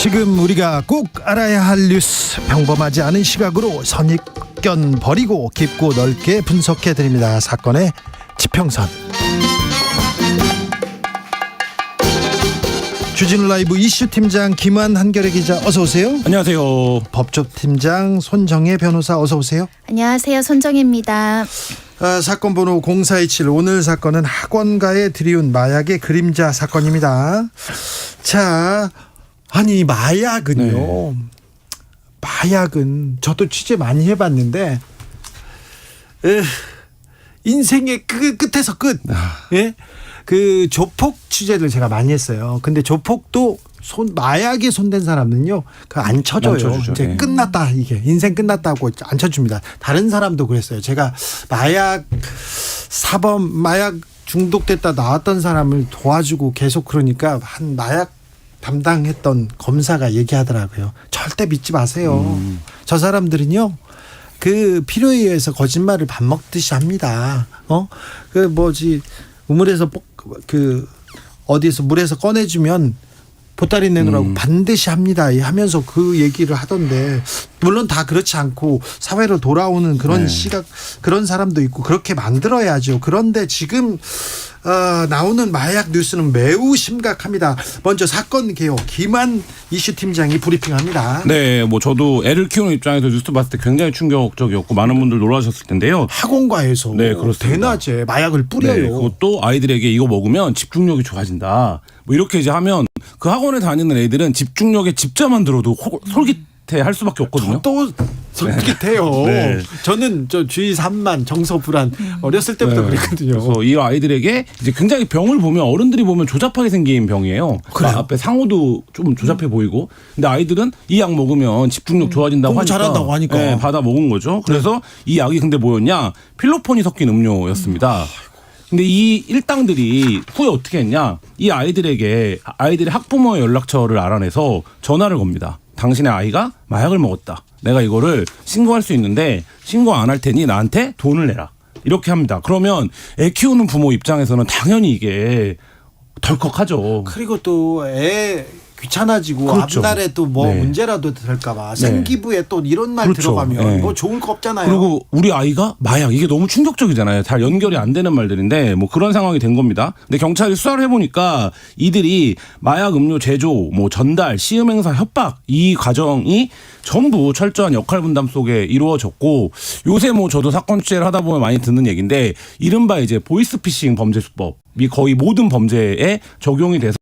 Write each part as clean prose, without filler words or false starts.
지금 우리가 꼭 알아야 할 뉴스, 평범하지 않은 시각으로 선입견 버리고 깊고 넓게 분석해 드립니다. 사건의 지평선. 주진우 라이브 이슈팀장 김한 한결의 기자 어서 오세요. 안녕하세요. 법조팀장 손정혜 변호사 어서 오세요. 안녕하세요. 손정혜입니다. 사건 번호 0427. 오늘 사건은 학원가에 들이운 마약의 그림자 사건입니다. 자, 아니 마약은요. 마약은 저도 취재 많이 해봤는데 인생의 끝에서 끝. 예? 그 조폭 취재를 제가 많이 했어요. 근데 조폭도 마약에 손댄 사람은요, 그 안 쳐줘요. 이제 네. 끝났다, 이게 인생 끝났다고 안 쳐줍니다. 다른 사람도 그랬어요. 제가 마약 사범, 마약 중독됐다 나왔던 사람을 도와주고 계속 그러니까 한 마약 담당했던 검사가 얘기하더라고요. 절대 믿지 마세요. 저 사람들은요, 그 필요에 의해서 거짓말을 밥 먹듯이 합니다. 우물에서 어디에서 물에서 꺼내주면 보따리 내놓으라고 반드시 합니다 하면서 그 얘기를 하던데, 물론 다 그렇지 않고 사회로 돌아오는 그런 시각, 그런 사람도 있고 그렇게 만들어야죠. 그런데 지금 나오는 마약 뉴스는 매우 심각합니다. 먼저 사건 개요 김한 이슈팀장이 브리핑합니다. 네, 저도 애를 키우는 입장에서 뉴스 봤을 때 굉장히 충격적이었고 많은 분들 놀라셨을 텐데요. 학원가에서 네, 그렇습니다. 대낮에 마약을 뿌려요. 네, 그것도 아이들에게 이거 먹으면 집중력이 좋아진다. 이렇게 이제 하면 그 학원에 다니는 애들은 집중력에 집자만 들어도 솔깃해할 수밖에 없거든요. 또 솔깃해요. 네. 저는 주의 산만 정서불안 어렸을 때부터 그랬거든요. 그래서 이 아이들에게 이제 굉장히 병을 보면 어른들이 보면 조잡하게 생긴 병이에요. 그래요? 앞에 상호도 좀 조잡해 보이고, 근데 아이들은 이 약 먹으면 집중력 좋아진다고 공부 하니까, 잘한다고 하니까. 네, 받아 먹은 거죠. 그래서 이 약이 근데 뭐였냐? 필로폰이 섞인 음료였습니다. 근데 이 일당들이 후에 어떻게 했냐? 이 아이들의 학부모의 연락처를 알아내서 전화를 겁니다. 당신의 아이가 마약을 먹었다. 내가 이거를 신고할 수 있는데 신고 안 할 테니 나한테 돈을 내라. 이렇게 합니다. 그러면 애 키우는 부모 입장에서는 당연히 이게 덜컥하죠. 그리고 또 애 귀찮아지고 그렇죠. 앞날에 또 네. 문제라도 될까봐 생기부에 또 이런 말 그렇죠. 들어가면 네. 좋을 거 없잖아요. 그리고 우리 아이가 마약, 이게 너무 충격적이잖아요. 잘 연결이 안 되는 말들인데 그런 상황이 된 겁니다. 근데 경찰이 수사를 해보니까 이들이 마약 음료 제조, 전달, 시음 행사, 협박, 이 과정이 전부 철저한 역할 분담 속에 이루어졌고, 요새 저도 사건 취재를 하다 보면 많이 듣는 얘기인데, 이른바 이제 보이스피싱 범죄 수법이 거의 모든 범죄에 적용이 돼서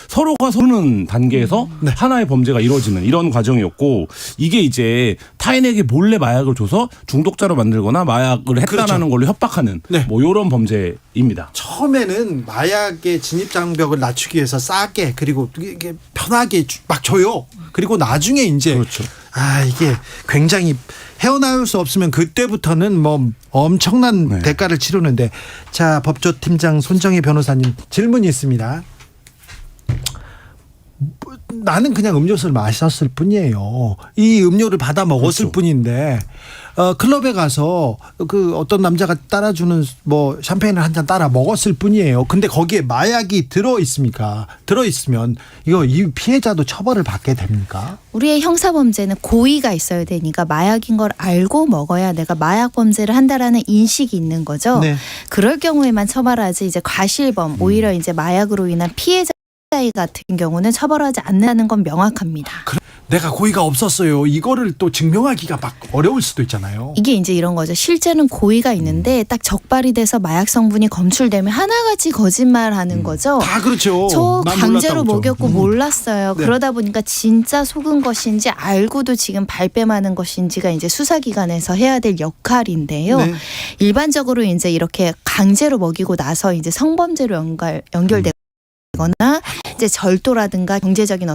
서로가 서르는 단계에서 하나의 범죄가 이루어지는 이런 과정이었고, 이게 이제 타인에게 몰래 마약을 줘서 중독자로 만들거나 마약을 했다라는 걸로 협박하는 이런 범죄입니다. 처음에는 마약의 진입 장벽을 낮추기 위해서 싸게, 그리고 이게 편하게 막 줘요. 그리고 나중에 이제 그렇죠. 이게 굉장히 헤어나올 수 없으면 그때부터는 엄청난 대가를 치르는데, 자, 법조팀장 손정혜 변호사님 질문이 있습니다. 나는 그냥 음료수를 마셨을 뿐이에요. 이 음료를 받아 먹었을 뿐인데, 클럽에 가서 그 어떤 남자가 따라주는 샴페인을 한 잔 따라 먹었을 뿐이에요. 근데 거기에 마약이 들어 있습니까? 들어 있으면 이 피해자도 처벌을 받게 됩니까? 우리의 형사범죄는 고의가 있어야 되니까 마약인 걸 알고 먹어야 내가 마약 범죄를 한다라는 인식이 있는 거죠. 네. 그럴 경우에만 처벌하지, 이제 과실범, 오히려 이제 마약으로 인한 피해자 같은 경우는 처벌하지 않는다는 건 명확합니다. 내가 고의가 없었어요. 이거를 또 증명하기가 막 어려울 수도 있잖아요. 이게 이제 이런 거죠. 실제는 고의가 있는데 딱 적발이 돼서 마약 성분이 검출되면 하나같이 거짓말하는 거죠. 다 그렇죠. 저 난 강제로 몰랐다고 먹였고 몰랐어요. 네. 그러다 보니까 진짜 속은 것인지 알고도 지금 발뺌하는 것인지가 이제 수사기관에서 해야 될 역할인데요. 네. 일반적으로 이제 이렇게 강제로 먹이고 나서 이제 성범죄로 연결되거나 이제 절도라든가 경제적인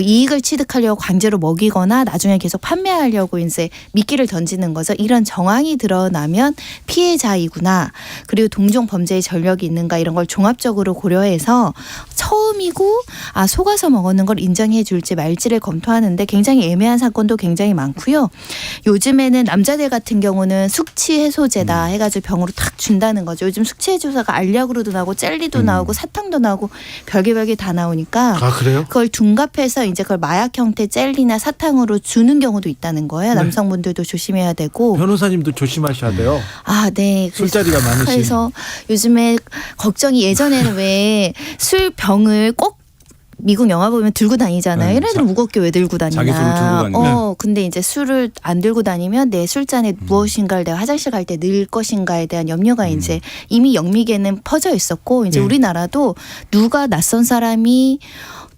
이익을 취득하려고 강제로 먹이거나 나중에 계속 판매하려고 이제 미끼를 던지는 거죠. 이런 정황이 드러나면 피해자이구나, 그리고 동종 범죄의 전력이 있는가, 이런 걸 종합적으로 고려해서 처음이고 속아서 먹었는 걸 인정해 줄지 말지를 검토하는데 굉장히 애매한 사건도 굉장히 많고요. 요즘에는 남자들 같은 경우는 숙취 해소제다 해가지고 병으로 탁 준다는 거죠. 요즘 숙취 해소제가 알약으로도 나오고 젤리도 나오고 사탕도 나오고 별게 다 다 나오니까 아, 그래요? 그걸 둔갑해서 이제 그걸 마약 형태 젤리나 사탕으로 주는 경우도 있다는 거예요. 네. 남성분들도 조심해야 되고. 변호사님도 조심하셔야 돼요. 아, 네. 술자리가 많으신. 그래서 요즘에 걱정이 예전에는 왜 술병을 꼭 미국 영화 보면 들고 다니잖아요. 네. 얘네들 무겁게 왜 들고 다니나. 자기 술을 들고 다니나. 근데 이제 술을 안 들고 다니면 내 술잔에 무엇인가를 내가 화장실 갈 때 넣을 것인가에 대한 염려가 이제 이미 영미계는 퍼져 있었고 이제 네. 우리나라도 누가 낯선 사람이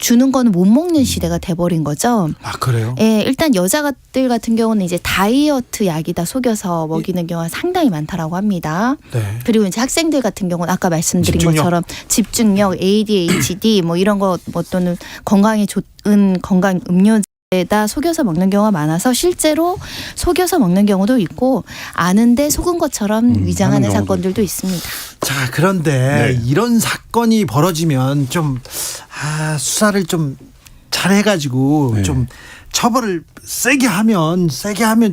주는 거는 못 먹는 시대가 돼버린 거죠. 아, 그래요? 예, 일단 여자들 같은 경우는 이제 다이어트 약이다 속여서 먹이는 경우가 상당히 많다라고 합니다. 네. 그리고 이제 학생들 같은 경우는 아까 말씀드린 집중력. 것처럼 집중력, ADHD 뭐 이런 거 뭐 또는 건강에 좋은 건강 음료에다 속여서 먹는 경우가 많아서 실제로 속여서 먹는 경우도 있고 아는데 속은 것처럼 위장하는 하는 경우도 사건들도 있습니다. 자, 그런데 네. 이런 사건이 벌어지면 좀 수사를 좀 잘해가지고 네. 좀 처벌을 세게 하면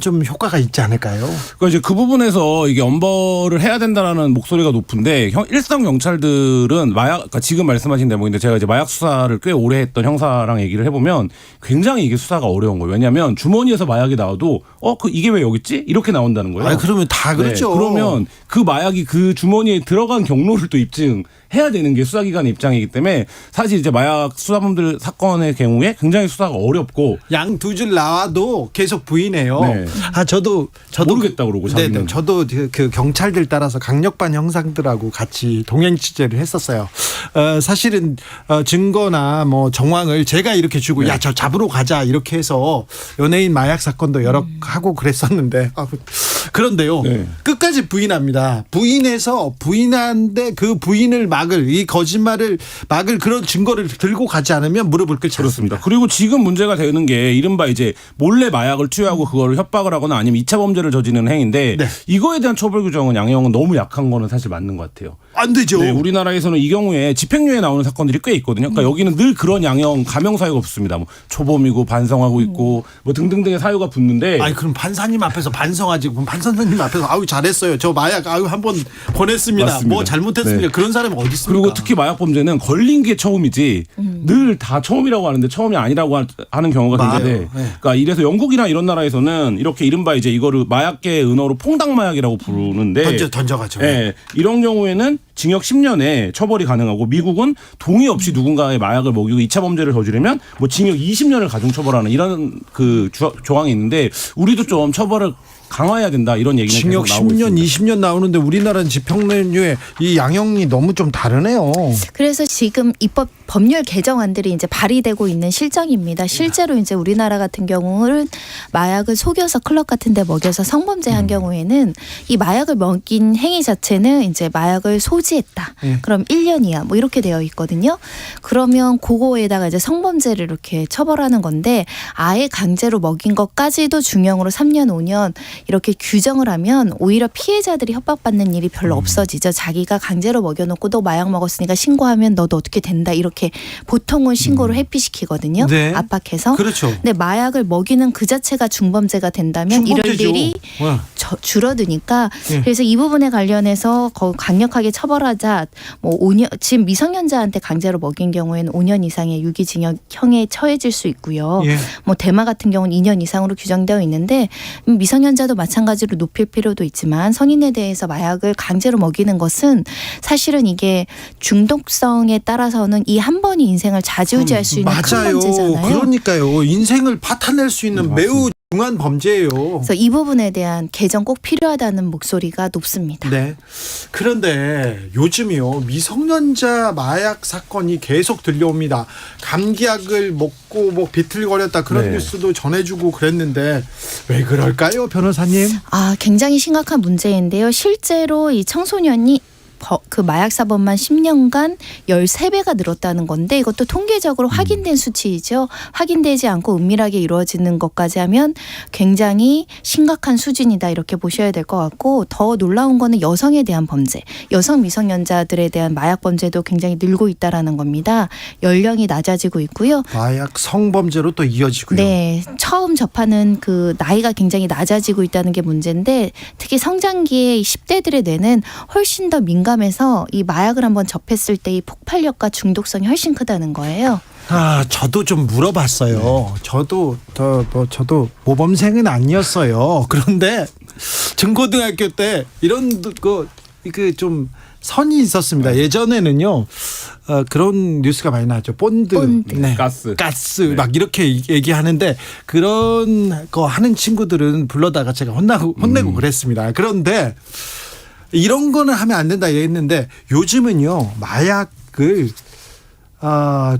좀 효과가 있지 않을까요? 그러니까 이제 그 부분에서 이게 엄벌을 해야 된다라는 목소리가 높은데 일선 경찰들은 마약, 그러니까 지금 말씀하신 대목인데 제가 이제 마약 수사를 꽤 오래 했던 형사랑 얘기를 해보면 굉장히 이게 수사가 어려운 거예요. 왜냐하면 주머니에서 마약이 나와도 이게 왜 여기 있지? 이렇게 나온다는 거예요. 아, 그러면 다 그렇죠. 네, 그러면 그 마약이 그 주머니에 들어간 경로를 또 입증해야 되는 게 수사기관의 입장이기 때문에 사실 이제 마약 수사범들 사건의 경우에 굉장히 수사가 어렵고 양 두 줄 나와도 계속 부인해요. 네. 저도 모르겠다 그러고 네, 자기는. 저도 그 경찰들 따라서 강력반 형사들하고 같이 동행 취재를 했었어요. 사실은 증거나 뭐 정황을 제가 이렇게 주고 네. 야, 저 잡으러 가자 이렇게 해서 연예인 마약 사건도 여러 하고 그랬었는데 그런데요. 네. 끝까지 부인합니다. 부인하는데 그 부인을 막을 이 거짓말을 막을 그런 증거를 들고 가지 않으면 무릎을 꿇지 않습니다. 그렇습니다. 그리고 지금 문제가 되는 게 이른바 이제 몰래 마약을 투여하고 그거를 협박을 하거나 아니면 2차 범죄를 저지르는 행위인데 네. 이거에 대한 처벌 규정은 양형은 너무 약한 거는 사실 맞는 것 같아요. 안 되죠. 네, 우리나라에서는 이 경우에 집행유예 나오는 사건들이 꽤 있거든요. 그러니까 여기는 늘 그런 양형 가명 사유가 붙습니다. 뭐 초범이고 반성하고 있고 뭐 등등등의 사유가 붙는데 아니 그럼 판사님 앞에서 반성하지 그럼 판사님 앞에서 아유 잘했어요 저 마약 아유 한번 보냈습니다 맞습니다. 뭐 잘못했습니다 네. 그런 사람이 어디 있습니까? 그리고 특히 마약 범죄는 걸린 게 처음이지 늘 다 처음이라고 하는데 처음이 아니라고 하는 경우가 맞아요. 굉장히 네. 그러니까 이래서 영국이나 이런 나라에서는 이렇게 이른바 이제 이거를 마약계 은어로 퐁당 마약이라고 부르는데 던져가죠. 예, 이런 경우에는 징역 10년에 처벌이 가능하고 미국은 동의 없이 누군가의 마약을 먹이고 2차 범죄를 저지르면 뭐 징역 20년을 가중 처벌하는 이런 그 조항이 있는데 우리도 좀 처벌을 강화해야 된다 이런 얘기는 징역 계속 나오고 10년, 있습니다. 20년 나오는데 우리나라는 집행유예 이 양형이 너무 좀 다르네요. 그래서 지금 입법 법률 개정안들이 이제 발의되고 있는 실정입니다. 실제로 이제 우리나라 같은 경우는 마약을 속여서 클럽 같은 데 먹여서 성범죄한 경우에는 이 마약을 먹인 행위 자체는 이제 마약을 소지했다. 그럼 1년 이하 뭐 이렇게 되어 있거든요. 그러면 그거에다가 이제 성범죄를 이렇게 처벌하는 건데 아예 강제로 먹인 것까지도 중형으로 3년, 5년 이렇게 규정을 하면 오히려 피해자들이 협박받는 일이 별로 없어지죠. 자기가 강제로 먹여놓고 너 마약 먹었으니까 신고하면 너도 어떻게 된다 이렇게 보통은 신고를 회피시키거든요. 네. 압박해서. 그렇죠. 근데 마약을 먹이는 그 자체가 중범죄가 된다면 이럴 중범죄죠. 일이 와. 줄어드니까 예. 그래서 이 부분에 관련해서 강력하게 처벌하자. 뭐 5년 지금 미성년자한테 강제로 먹인 경우에는 5년 이상의 유기징역형에 처해질 수 있고요. 예. 뭐 대마 같은 경우는 2년 이상으로 규정되어 있는데 미성년자도 마찬가지로 높일 필요도 있지만 성인에 대해서 마약을 강제로 먹이는 것은 사실은 이게 중독성에 따라서는 이 한 번이 인생을 좌지우지할 수 있는 큰 맞아요. 범죄잖아요. 그러니까요. 인생을 파탄낼 수 있는 매우 중한 범죄예요. 그래서 이 부분에 대한 개정 꼭 필요하다는 목소리가 높습니다. 네. 그런데 요즘이요 미성년자 마약 사건이 계속 들려옵니다. 감기약을 먹고 뭐 비틀거렸다 그런 네. 뉴스도 전해주고 그랬는데 왜 그럴까요, 변호사님? 굉장히 심각한 문제인데요. 실제로 이 청소년이 그 마약 사범만 10년간 13배가 늘었다는 건데 이것도 통계적으로 확인된 수치이죠. 확인되지 않고 은밀하게 이루어지는 것까지 하면 굉장히 심각한 수준이다 이렇게 보셔야 될 것 같고 더 놀라운 거는 여성에 대한 범죄, 여성 미성년자들에 대한 마약 범죄도 굉장히 늘고 있다라는 겁니다. 연령이 낮아지고 있고요. 마약 성범죄로 또 이어지고요. 네, 처음 접하는 그 나이가 굉장히 낮아지고 있다는 게 문제인데 특히 성장기의 10대들의 뇌는 훨씬 더 민감한 민감해서 이 마약을 한번 접했을 때 이 폭발력과 중독성이 훨씬 크다는 거예요. 저도 좀 물어봤어요. 저도 모범생은 아니었어요. 그런데 중고등학교 때 이런 좀 선이 있었습니다. 예전에는요. 그런 뉴스가 많이 나왔죠. 본드. 네. 가스 막 이렇게 얘기하는데 그런 거 하는 친구들은 불러다가 제가 혼내고 그랬습니다. 그런데 이런 거는 하면 안 된다 했는데 요즘은요. 마약을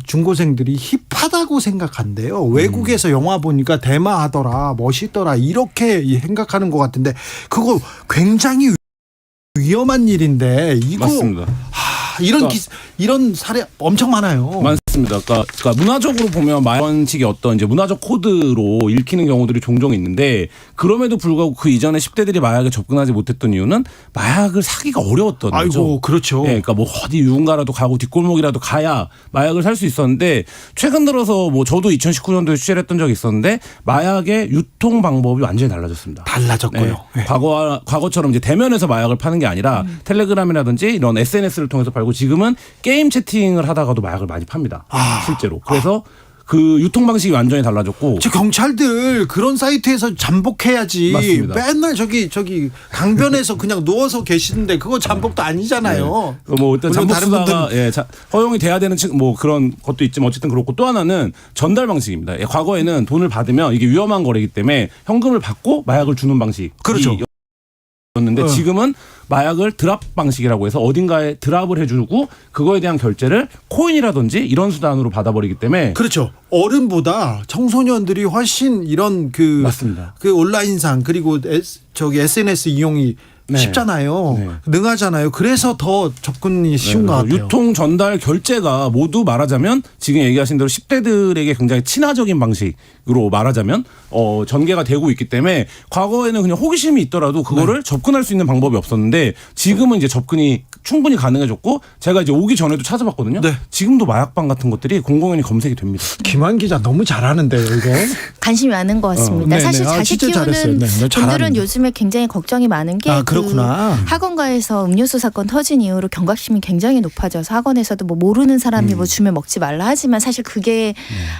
중고생들이 힙하다고 생각한대요. 외국에서 영화 보니까 대마하더라, 멋있더라 이렇게 생각하는 것 같은데 그거 굉장히 위험한 일인데 이거 맞습니다. 이런 사례 엄청 많아요. 맞습니다. 그러니까 문화적으로 보면 마약식의 어떤 이제 문화적 코드로 읽히는 경우들이 종종 있는데 그럼에도 불구하고 그 이전에 10대들이 마약에 접근하지 못했던 이유는 마약을 사기가 어려웠던 거죠. 아이고 그렇죠. 네, 그러니까 뭐 어디 유흥가라도 가고 뒷골목이라도 가야 마약을 살 수 있었는데 최근 들어서 뭐 저도 2019년도에 취재를 했던 적이 있었는데 마약의 유통 방법이 완전히 달라졌습니다. 달라졌고요. 네. 과거처럼 이제 대면에서 마약을 파는 게 아니라 텔레그램이라든지 이런 SNS를 통해서 팔고 지금은 게임 채팅을 하다가도 마약을 많이 팝니다. 실제로. 그래서 그 유통 방식이 완전히 달라졌고. 저 경찰들 그런 사이트에서 잠복해야지. 맞습니다. 맨날 저기 강변에서 그냥 누워서 계시는데 그거 잠복도 아니잖아요. 네. 뭐 일단 잠복 수사가 허용이 돼야 되는 뭐 그런 것도 있지만 어쨌든 그렇고 또 하나는 전달 방식입니다. 과거에는 돈을 받으면 이게 위험한 거래이기 때문에 현금을 받고 마약을 주는 방식이 그렇죠. 였는데 지금은 마약을 드랍 방식이라고 해서 어딘가에 드랍을 해주고 그거에 대한 결제를 코인이라든지 이런 수단으로 받아버리기 때문에 그렇죠. 어른보다 청소년들이 훨씬 이런 맞습니다. 그 온라인상 그리고 SNS 이용이 쉽잖아요. 네. 능하잖아요. 그래서 더 접근이 쉬운 것 같아요. 유통 전달 결제가 모두 말하자면 지금 얘기하신 대로 10대들에게 굉장히 친화적인 방식으로 말하자면 전개가 되고 있기 때문에 과거에는 그냥 호기심이 있더라도 그거를 접근할 수 있는 방법이 없었는데 지금은 이제 접근이 충분히 가능해졌고 제가 이제 오기 전에도 찾아봤거든요. 네. 지금도 마약방 같은 것들이 공공연히 검색이 됩니다. 김한 기자 너무 잘하는데요, 이거. 관심이 많은 것 같습니다. 사실 자식 키우는 분들은 요즘에 굉장히 걱정이 많은 게 그렇구나. 학원가에서 음료수 사건 터진 이후로 경각심이 굉장히 높아져서 학원에서도 뭐 모르는 사람이 뭐 주면 먹지 말라 하지만 사실 그게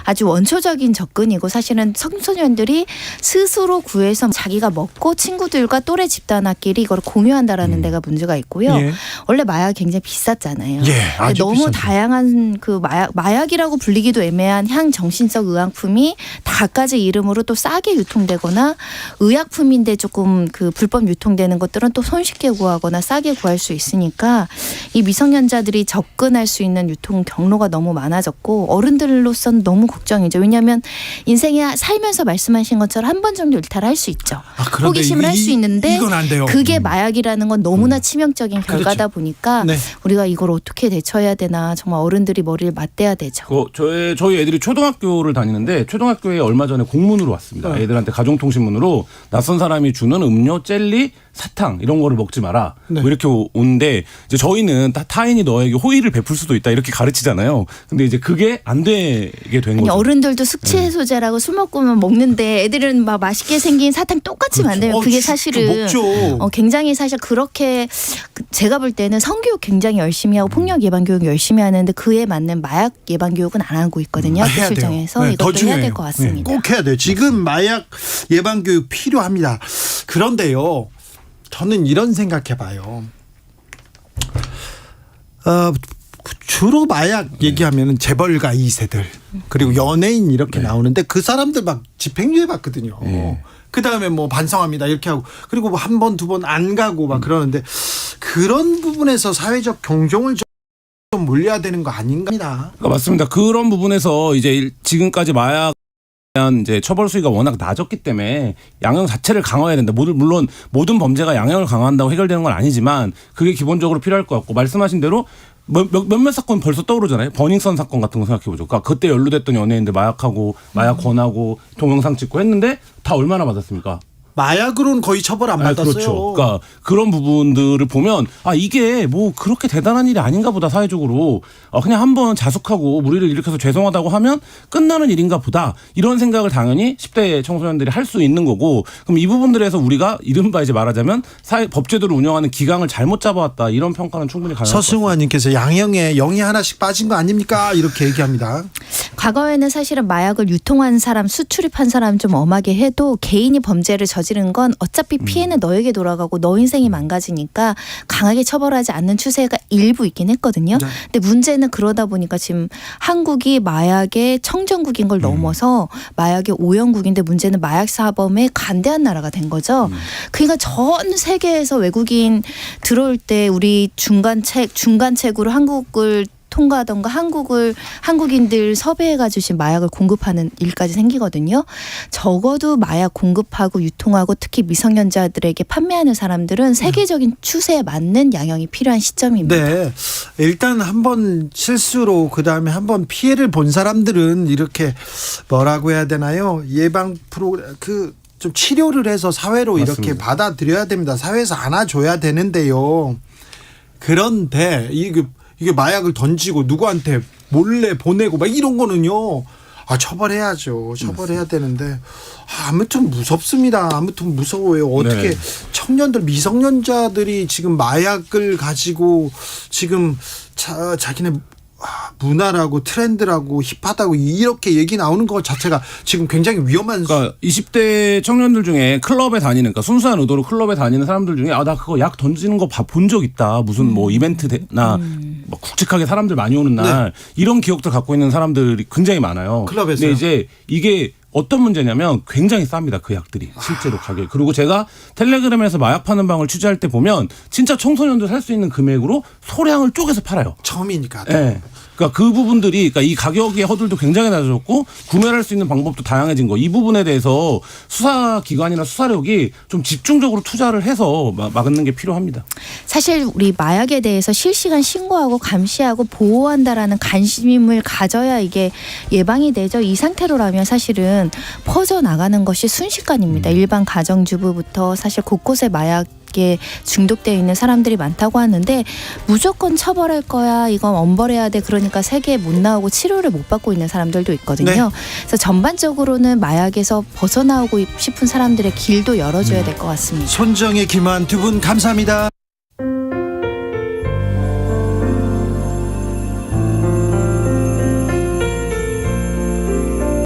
아주 원초적인 접근이고 사실은 청소년들이 스스로 구해서 자기가 먹고 친구들과 또래 집단끼리 이걸 공유한다라는 데가 문제가 있고요. 예. 원래 마약 굉장히 비쌌잖아요. 예, 아주 너무 비싸죠. 다양한 그 마약이라고 불리기도 애매한 향정신성 의약품이 다까지 이름으로 또 싸게 유통되거나 의약품인데 조금 그 불법 유통되는 것들은 또 손쉽게 구하거나 싸게 구할 수 있으니까 이 미성년자들이 접근할 수 있는 유통 경로가 너무 많아졌고 어른들로서는 너무 걱정이죠. 왜냐하면 인생에 살면서 말씀하신 것처럼 한 번 정도 일탈할 수 있죠. 호기심을 할 수 있는데 이건 안 돼요. 그게 마약이라는 건 너무나 치명적인 결과다 보니까 네. 우리가 이걸 어떻게 대처해야 되나 정말 어른들이 머리를 맞대야 되죠. 저희 애들이 초등학교를 다니는데 초등학교에 얼마 전에 공문으로 왔습니다. 애들한테 가정통신문으로 낯선 사람이 주는 음료, 젤리, 사탕 이런 거를 먹지 마라. 네. 뭐 이렇게 오는데 이제 저희는 타인이 너에게 호의를 베풀 수도 있다 이렇게 가르치잖아요. 근데 이제 그게 안 되게 된 거죠. 어른들도 숙취 해소제라고 술 먹고만 먹는데 애들은 막 맛있게 생긴 사탕 똑같이 만들면 그게 사실은 먹죠. 굉장히 사실 그렇게 제가 볼 때는 성교육 굉장히 열심히 하고 폭력 예방 교육 열심히 하는데 그에 맞는 마약 예방 교육은 안 하고 있거든요. 해야 돼요. 실정에서 이것도 해야 될 것 같습니다. 꼭 해야 돼요. 지금 마약 예방 교육 필요합니다. 그런데요. 저는 이런 생각해봐요. 주로 마약 얘기하면은 재벌가 2세들 그리고 연예인 이렇게 나오는데 그 사람들 막 집행유예 받거든요. 그 다음에 뭐 반성합니다 이렇게 하고 그리고 뭐 한 번 두 번 안 가고 막 그러는데 그런 부분에서 사회적 경종을 좀 물려야 되는 거 아닌가? 맞습니다. 그런 부분에서 이제 지금까지 마약 이제 처벌 수위가 워낙 낮았기 때문에 양형 자체를 강화해야 된다. 물론 모든 범죄가 양형을 강화한다고 해결되는 건 아니지만 그게 기본적으로 필요할 것 같고 말씀하신 대로 몇몇 사건 벌써 떠오르잖아요. 버닝썬 사건 같은 거 생각해보죠. 그러니까 그때 연루됐던 연예인들 마약하고 마약 권하고 동영상 찍고 했는데 다 얼마나 받았습니까? 마약으로는 거의 처벌 안 받았어요. 그렇죠. 그러니까 그런 부분들을 보면 이게 뭐 그렇게 대단한 일이 아닌가 보다 사회적으로 그냥 한번 자숙하고 무리를 일으켜서 죄송하다고 하면 끝나는 일인가 보다 이런 생각을 당연히 10대 청소년들이 할 수 있는 거고 그럼 이 부분들에서 우리가 이른바 이제 말하자면 법제도를 운영하는 기강을 잘못 잡아왔다 이런 평가는 충분히 가능할 것 같습니다. 서승화님께서 양형에 0이 하나씩 빠진 거 아닙니까? 이렇게 얘기합니다. 과거에는 사실은 마약을 유통한 사람, 수출입한 사람 좀 엄하게 해도 개인이 범죄를 저지른 건 어차피 피해는 너에게 돌아가고 너 인생이 망가지니까 강하게 처벌하지 않는 추세가 일부 있긴 했거든요. 네. 근데 문제는 그러다 보니까 지금 한국이 마약의 청정국인 걸 넘어서 마약의 오염국인데 문제는 마약 사범에 간대한 나라가 된 거죠. 그러니까 전 세계에서 외국인 들어올 때 우리 중간책으로 한국을 통과하던가 한국인들 섭외해가지고 지금 마약을 공급하는 일까지 생기거든요. 적어도 마약 공급하고 유통하고 특히 미성년자들에게 판매하는 사람들은 세계적인 추세에 맞는 양형이 필요한 시점입니다. 네. 일단 한번 실수로 그다음에 한번 피해를 본 사람들은 이렇게 뭐라고 해야 되나요? 예방 프로그램 좀 치료를 해서 사회로 맞습니다. 이렇게 받아들여야 됩니다. 사회에서 안아줘야 되는데요. 그런데 이게 마약을 던지고 누구한테 몰래 보내고 막 이런 거는요. 처벌해야죠. 처벌해야 되는데 아무튼 무섭습니다. 아무튼 무서워요. 어떻게 네. 청년들 미성년자들이 지금 마약을 가지고 지금 자기네 문화라고 트렌드라고 힙하다고 이렇게 얘기 나오는 것 자체가 지금 굉장히 위험한. 그러니까 20대 청년들 중에 클럽에 다니는, 그러니까 순수한 의도로 클럽에 다니는 사람들 중에 나 그거 약 던지는 거 본 적 있다. 무슨 뭐 이벤트나 뭐 굵직하게 사람들 많이 오는 날 이런 기억들 갖고 있는 사람들이 굉장히 많아요. 클럽에서요? 근데 이제 이게 어떤 문제냐면 굉장히 쌉니다. 그 약들이 실제로 가격. 그리고 제가 텔레그램에서 마약 파는 방을 취재할 때 보면 진짜 청소년들 살 수 있는 금액으로 소량을 쪼개서 팔아요. 처음이니까. 네. 그러니까 그 부분들이, 그러니까 이 가격의 허들도 굉장히 낮아졌고 구매를 할 수 있는 방법도 다양해진 거. 이 부분에 대해서 수사기관이나 수사력이 좀 집중적으로 투자를 해서 막는 게 필요합니다. 사실 우리 마약에 대해서 실시간 신고하고 감시하고 보호한다라는 관심을 가져야 이게 예방이 되죠. 이 상태로라면 사실은 퍼져나가는 것이 순식간입니다. 일반 가정주부부터 사실 곳곳에 마약에 중독되어 있는 사람들이 많다고 하는데 무조건 처벌할 거야. 이건 엄벌해야 돼. 그러니까 세계에 못 나오고 치료를 못 받고 있는 사람들도 있거든요. 네. 그래서 전반적으로는 마약에서 벗어나오고 싶은 사람들의 길도 열어줘야 될 것 같습니다. 손정혜, 김한 두 분 감사합니다.